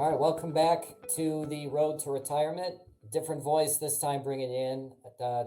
All right, welcome back to the road to retirement. Different voice this time, bringing in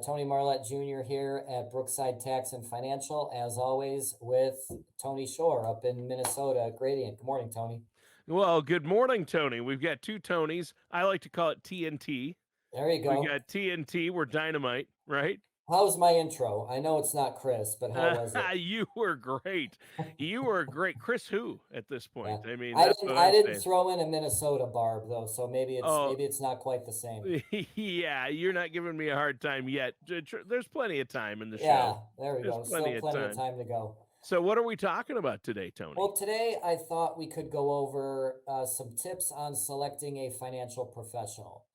Tony Marlette Jr. here at Brookside Tax and Financial, as always, with Tony Shore up in Minnesota. Gradient. Good morning, Tony. Well, good morning, Tony. We've got two Tonys. I like to call it TNT. There you We go. got TNT. We're dynamite, right? How's my intro? I know it's not Chris, but how was it? You were great. You were great. Chris, who at this Yeah, point? I mean, I that's didn't. what I I'm didn't saying. throw in a Minnesota barb though, so Oh, maybe it's not quite the same. yeah. You're not giving me a hard time yet. There's plenty of time in the show. Yeah, there we There's go. Still plenty of plenty of time. time to go. So, what are we talking about today, Tony? Well, today I thought we could go over some tips on selecting a financial professional.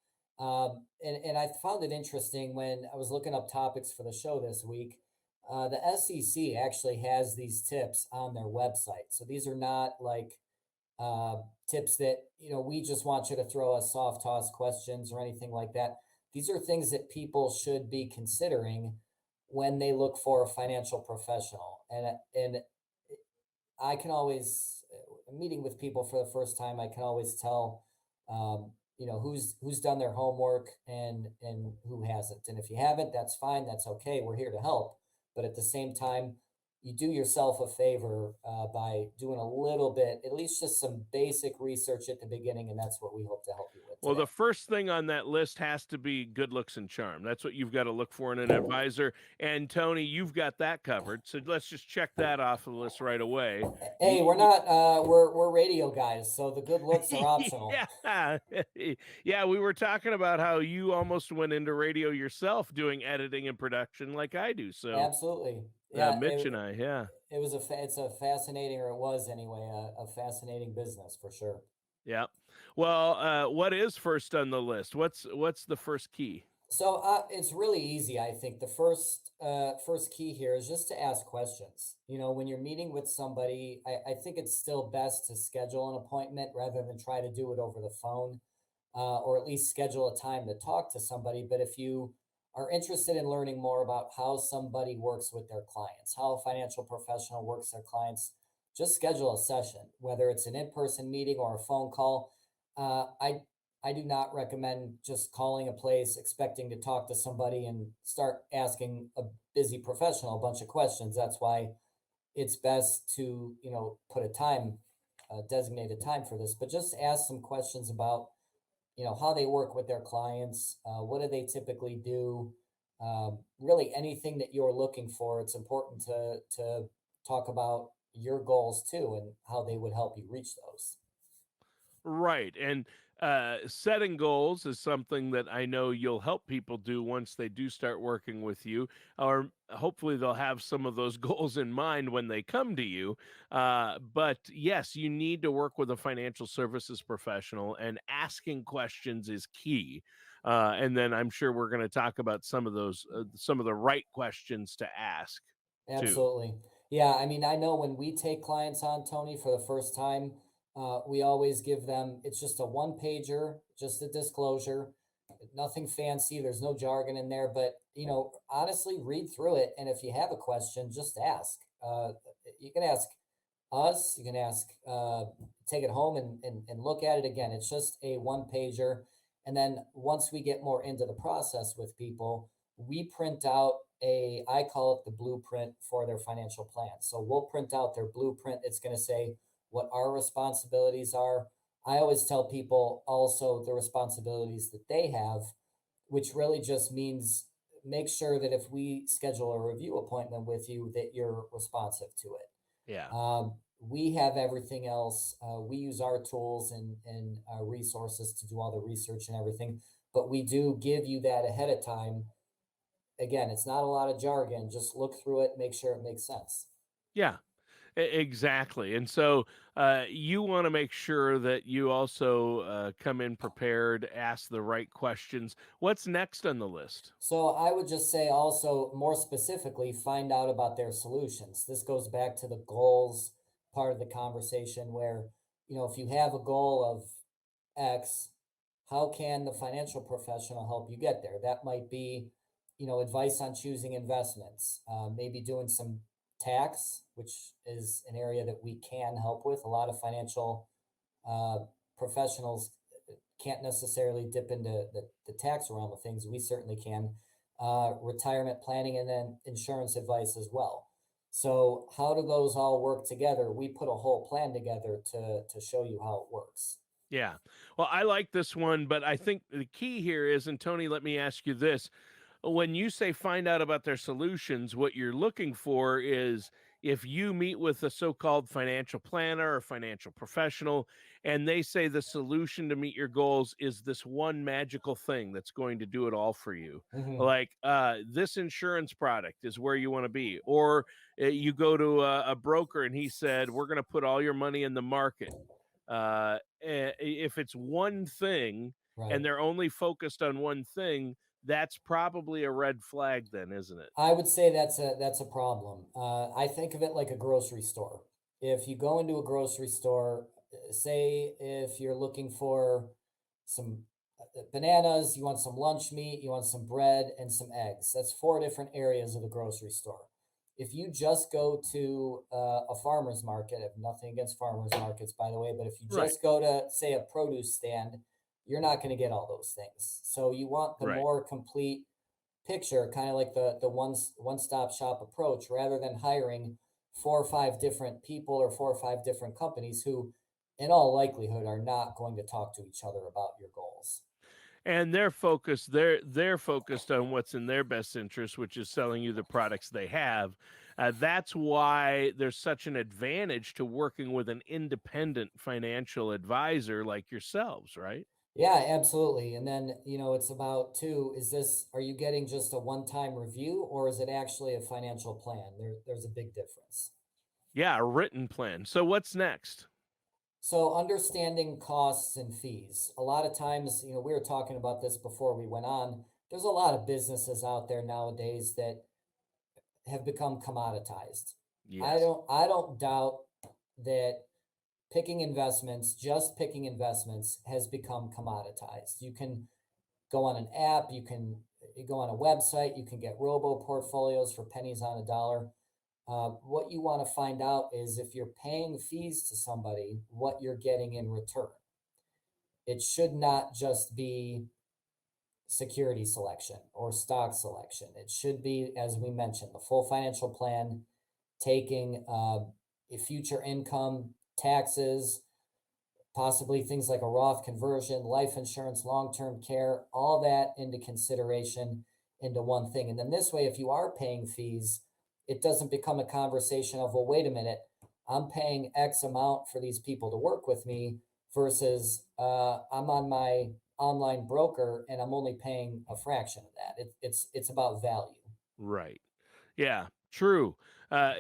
And I found it interesting when I was looking up topics for the show this week. The SEC actually has these tips on their website. So these are not like uh, tips that, we just want you to throw us soft toss questions or anything like that. These are things that people should be considering when they look for a financial professional. And I can always meeting with people for the first time. I can always tell, who's done their homework and who hasn't. And if you haven't, that's fine. That's okay. We're here to help. But at the same time, you do yourself a favor by doing a little bit, at least just some basic research at the beginning, and that's what we hope to help you with Well, today. the first thing on that list has to be good looks and charm. That's what you've got to look for in an advisor. And Tony, you've got that covered. So let's just check that off the list right away. Hey, we're not we're radio guys, so the good looks are optional. Yeah. Yeah, we were talking about how you almost went into radio yourself doing editing and production like I do. So Absolutely. Yeah, Mitch and I, yeah. it's a fascinating, or it was anyway, a fascinating business for sure. Yeah. Well, what is first on the list? What's the first key? So it's really easy. I think the first key here is just to ask questions. When you're meeting with somebody, I think it's still best to schedule an appointment rather than try to do it over the phone, or at least schedule a time to talk to somebody. But if you are interested in learning more about how somebody works with their clients, how a financial professional works their clients, just schedule a session, whether it's an in-person meeting or a phone call. I do not recommend just calling a place expecting to talk to somebody and start asking a busy professional a bunch of questions. That's why it's best to, put a time, designated time for this, but just ask some questions about, how they work with their clients. What do they typically do? Really anything that you're looking for. It's important to talk about your goals too and how they would help you reach those. Right. And setting goals is something that I know you'll help people do once they do start working with you, or hopefully they'll have some of those goals in mind when they come to you. But yes, you need to work with a financial services professional, and asking questions is key. And then I'm sure we're going to talk about some of those, some of the right questions to ask too. Absolutely. Yeah, I mean, I know when we take clients on, Tony, for the first time, we always give them, it's just a one pager, just a disclosure, nothing fancy. There's no jargon in there, but, honestly, read through it. And if you have a question, just ask. You can ask us, you can ask, take it home and look at it again. It's just a one pager. And then once we get more into the process with people, we print out I call it the blueprint for their financial plan. So we'll print out their blueprint. It's going to say what our responsibilities are. I always tell people also the responsibilities that they have, which really just means make sure that if we schedule a review appointment with you, that you're responsive to it. Yeah. We have everything else. We use our tools and resources to do all the research and everything, but we do give you that ahead of time. Again, it's not a lot of jargon. Just look through it, make sure it makes sense. Yeah. Exactly. And so you want to make sure that you also come in prepared, ask the right questions. What's next on the list? So I would just say also more specifically, find out about their solutions. This goes back to the goals part of the conversation where, if you have a goal of X, how can the financial professional help you get there? That might be, advice on choosing investments, maybe doing some tax, which is an area that we can help with. A lot of financial uh, professionals can't necessarily dip into the tax realm of things. We certainly can. Retirement planning and then insurance advice as well. So how do those all work together? We put a whole plan together to show you how it works. Yeah. Well, I like this one, but I think the key here is, and Tony, let me ask you this. When you say find out about their solutions, what you're looking for is if you meet with a so-called financial planner or financial professional, and they say the solution to meet your goals is this one magical thing that's going to do it all for you. Hmm. Like this insurance product is where you want to be. Or you go to a broker and he said, we're going to put all your money in the market. If it's one thing Right. and they're only focused on one thing, that's probably a red flag then, isn't it? I would say that's a problem. I think of it like a grocery store. If you go into a grocery store, say if you're looking for some bananas, you want some lunch meat, you want some bread and some eggs. That's four different areas of the grocery store. If you just go to a farmer's market, I have nothing against farmers markets, by the way, but if you Right, just go to, say, a produce stand, you're not going to get all those things. So you want the right. more complete picture, kind of like the one stop shop approach, rather than hiring four or five different people or four or five different companies who, in all likelihood, are not going to talk to each other about your goals. And they're focused on what's in their best interest, which is selling you the products they have. That's why there's such an advantage to working with an independent financial advisor like yourselves, right? Yeah, absolutely. And then, it's about too, are you getting just a one-time review or is it actually a financial plan? There's a big difference. Yeah, a written plan. So what's next? So understanding costs and fees. A lot of times, we were talking about this before we went on. There's a lot of businesses out there nowadays that have become commoditized. I Yes. don't I don't doubt that just picking investments has become commoditized. You can go on an app, you go on a website, you can get robo portfolios for pennies on a dollar. What you want to find out is if you're paying fees to somebody, what you're getting in return. It should not just be security selection or stock selection. It should be, as we mentioned, the full financial plan, taking a future income, taxes, possibly things like a Roth conversion, life insurance, long term care, all that into consideration into one thing. And then this way, if you are paying fees, it doesn't become a conversation of, well, wait a minute, I'm paying X amount for these people to work with me versus I'm on my online broker and I'm only paying a fraction of that. It's about value. Right. Yeah, true.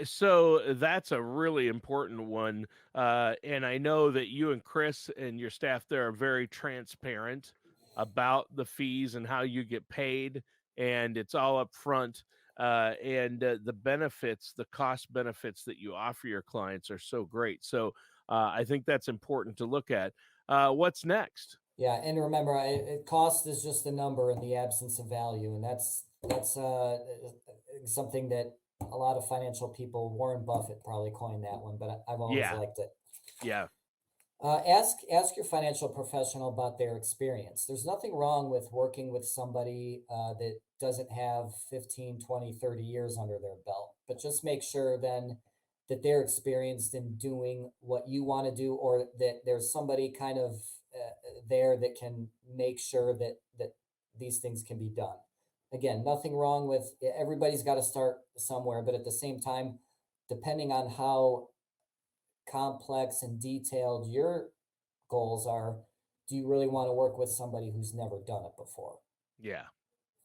So that's a really important one. And I know that you and Chris and your staff there are very transparent about the fees and how you get paid, and it's all up front. And the benefits, the cost benefits that you offer your clients are so great. So I think that's important to look at. What's next? Yeah, and remember, cost is just a number in the absence of value, and that's something that a lot of financial people, Warren Buffett probably coined that one, but I've always Yeah, liked it. yeah, Ask your financial professional about their experience. There's nothing wrong with working with somebody that doesn't have 15, 20, 30 years under their belt, but just make sure then that they're experienced in doing what you want to do, or that there's somebody kind of there that can make sure that these things can be done. Again, nothing wrong with everybody's got to start somewhere, but at the same time, depending on how complex and detailed your goals are, do you really want to work with somebody who's never done it before? yeah.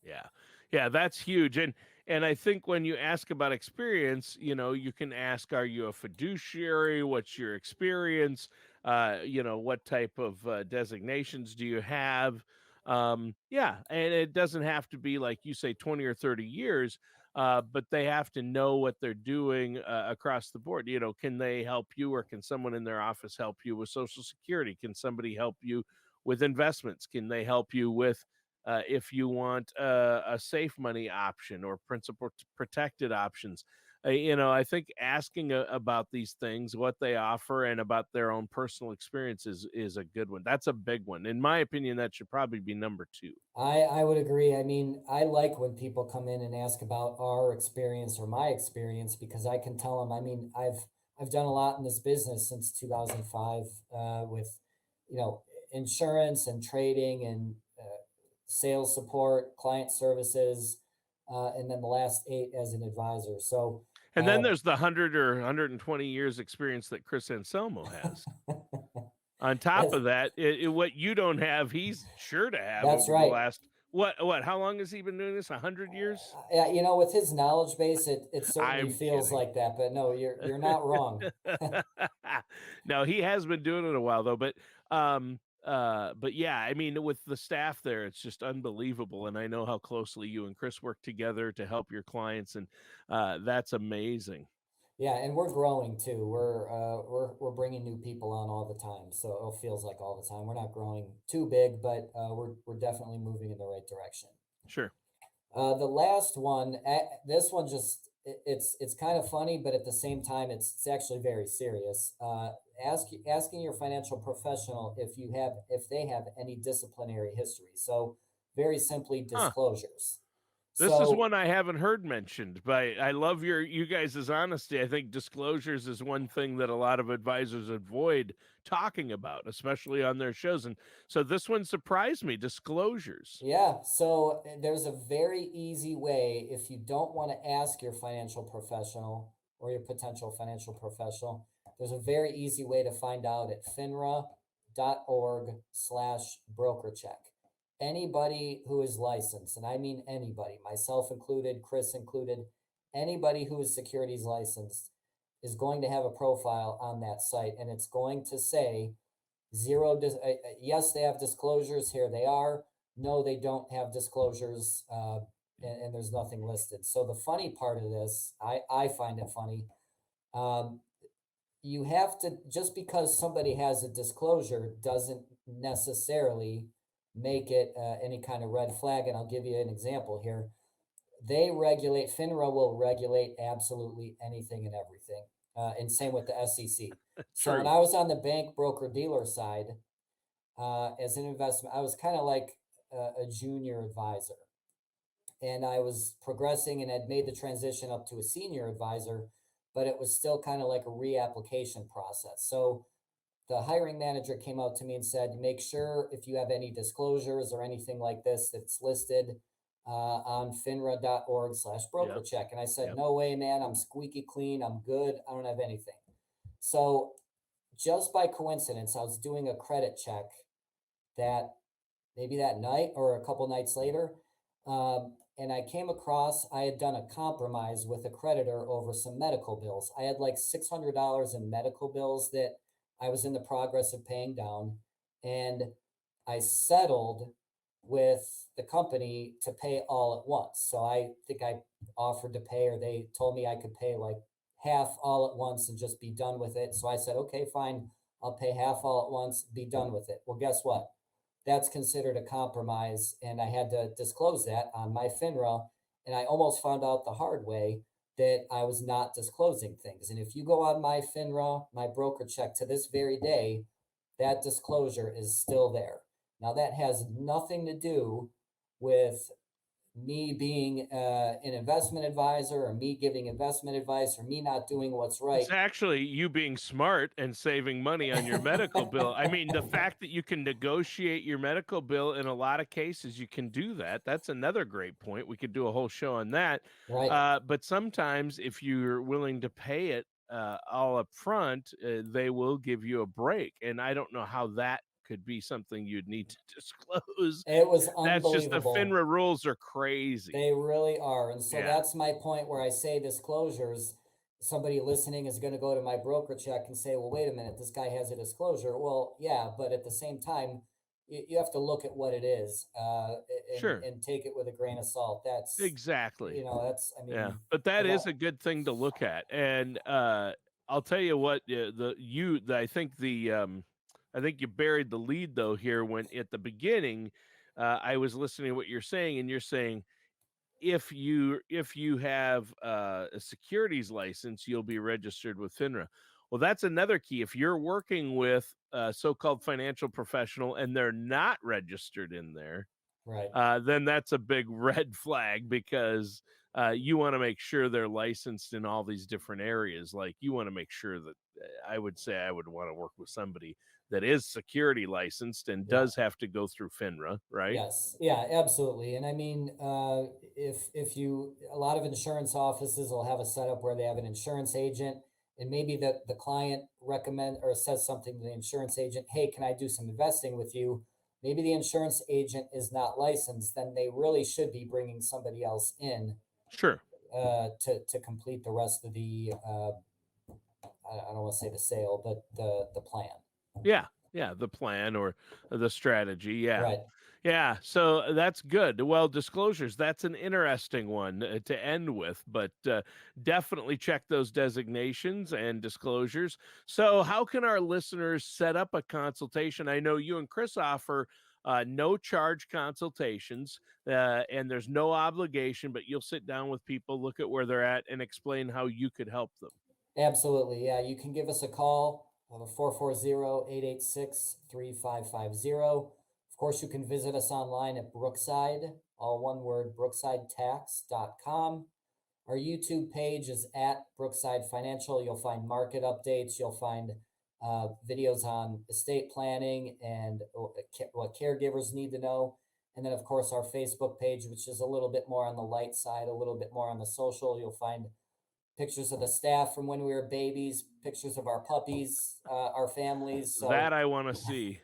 Yeah. Yeah, that's huge. And I think when you ask about experience, you can ask, are you a fiduciary? What's your experience? What type of designations do you have? Yeah, and it doesn't have to be like you say 20 or 30 years, but they have to know what they're doing across the board. Can they help you, or can someone in their office help you with Social Security? Can somebody help you with investments? Can they help you with if you want a safe money option or principal protected options? I think asking about these things, what they offer, and about their own personal experiences is a good one. That's a big one. In my opinion, that should probably be number two. I would agree. I mean, I like when people come in and ask about our experience or my experience because I can tell them. I mean, I've done a lot in this business since 2005 with, you know, insurance and trading and sales support, client services, and then the last 8 as an advisor. So, And then uh, there's the 100 or 120 years experience that Chris Anselmo has. On top that's of that, what you don't have, he's sure to have that's over the right. last what? How long has he been doing this? 100 years? Yeah, you know, with his knowledge base, it certainly I'm feels kidding. like that. But no, you're not wrong. No, he has been doing it a while though, but yeah, I mean, with the staff there, it's just unbelievable, and I know how closely you and Chris work together to help your clients, and that's amazing. Yeah, and we're growing too. We're bringing new people on all the time, so it feels like all the time. We're not growing too big, but we're definitely moving in the right direction. Sure. The last one, this one just it's kind of funny, but at the same time, it's actually very serious. Asking your financial professional if they have any disciplinary history. So very simply, Huh. disclosures. This is So one I haven't heard mentioned, but I love you guys' honesty. I think disclosures is one thing that a lot of advisors avoid talking about, especially on their shows. And so this one surprised me, disclosures. yeah, so there's a very easy way if you don't want to ask your financial professional or your potential financial professional. There's a very easy way to find out at finra.org/broker check. Anybody who is licensed, and I mean anybody, myself included, Chris included, anybody who is securities licensed is going to have a profile on that site, and it's going to say yes, they have disclosures. Here they are. No, they don't have disclosures, and there's nothing listed. So the funny part of this, I find it funny. Um, you have to just because somebody has a disclosure doesn't necessarily make it any kind of red flag. And I'll give you an example here. FINRA will regulate absolutely anything and everything, and same with the SEC. So when True. I was on the bank broker dealer side, as an investment, I was kind of like a junior advisor, and I was progressing and had made the transition up to a senior advisor, but it was still kind of like a reapplication process. So the hiring manager came out to me and said, make sure if you have any disclosures or anything like this that's listed on finra.org/broker Yep. check. And I said, Yep. no way, man, I'm squeaky clean. I'm good. I don't have anything. So just by coincidence, I was doing a credit check that maybe that night or a couple nights later. And I came across, I had done a compromise with a creditor over some medical bills. I had like $600 in medical bills that I was in the progress of paying down. And I settled with the company to pay all at once. So I think I offered to pay, or they told me I could pay like half all at once and just be done with it. So I said, okay, fine. I'll pay half all at once, be done with it. Well, guess what? That's considered a compromise. And I had to disclose that on my FINRA. And I almost found out the hard way that I was not disclosing things. And if you go on my FINRA, my broker check to this very day, that disclosure is still there. Now, that has nothing to do with me being an investment advisor or me giving investment advice or me not doing what's It's right. actually you being smart and saving money on your medical bill. I mean, the fact that you can negotiate your medical bill in a lot of cases, you can do that. That's another great point. We could do a whole show on that. Right. But sometimes, if you're willing to pay it all up front, they will give you a break. And I don't know how that could be something you'd need to disclose. It was That's just the unbelievable. FINRA rules are crazy. They really are. And so Yeah, that's my point where I say disclosures. Somebody listening is going to go to my broker check and say, well, wait a minute, this guy has a disclosure. Well, yeah, but at the same time, you have to look at what it is sure. and take it with a grain of salt. That's, Exactly. I Yeah, mean, but that I've is a all, good thing to look at, and I'll tell you what, I think you buried the lead though here when at the beginning, I was listening to what you're saying, and you're saying if you have a securities license, you'll be registered with FINRA. Well, that's another key. If you're working with a so-called financial professional and they're not registered in there, Right. then that's a big red flag, because you want to make sure they're licensed in all these different areas. Like, you want to make sure that I would say I would want to work with somebody that is security licensed and Yeah. does have to go through FINRA, right? Yes. Yeah, absolutely. And I mean, if you, a lot of insurance offices will have a setup where they have an insurance agent, and maybe the client recommend or says something to the insurance agent, hey, can I do some investing with you? Maybe the insurance agent is not licensed, then they really should be bringing somebody else in Sure. to complete the rest of the, I don't want to say the sale, but the plan. Yeah. Yeah. The plan or the strategy. Yeah. Right. Yeah. So that's good. Well, disclosures, that's an interesting one to end with, but definitely check those designations and disclosures. So, how can our listeners set up a consultation? I know you and Chris offer no charge consultations, and there's no obligation, but you'll sit down with people, look at where they're at, and explain how you could help them. Absolutely. Yeah, you can give us a call, 440-886-3550. Of course, you can visit us online at Brookside, all one word, brooksidetax.com. Our YouTube page is at Brookside Financial. You'll find market updates. You'll find videos on estate planning and what caregivers need to know. And then, of course, our Facebook page, which is a little bit more on the light side, a little bit more on the social. You'll find pictures of the staff from when we were babies, pictures of our puppies, our families. That So I want to see.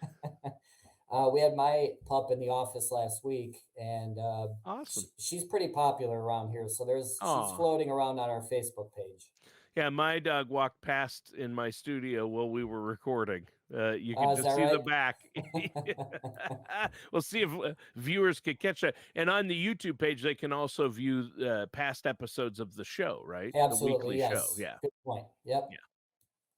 we had my pup in the office last week, and Awesome. she's pretty popular around here. So she's Oh, floating around on our Facebook page. yeah, my dog walked past in my studio while we were recording. You could Is just that see the right? back. We'll see if viewers could catch that. And on the YouTube page, they can also view past episodes of the show, right? The Absolutely, weekly show. yes. Yeah. Good point. Yep. Yeah.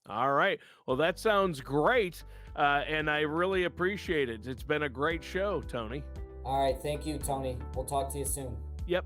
All right. Well, that sounds great. And I really appreciate it. It's been a great show, Tony. All right. Thank you, Tony. We'll talk to you soon. Yep.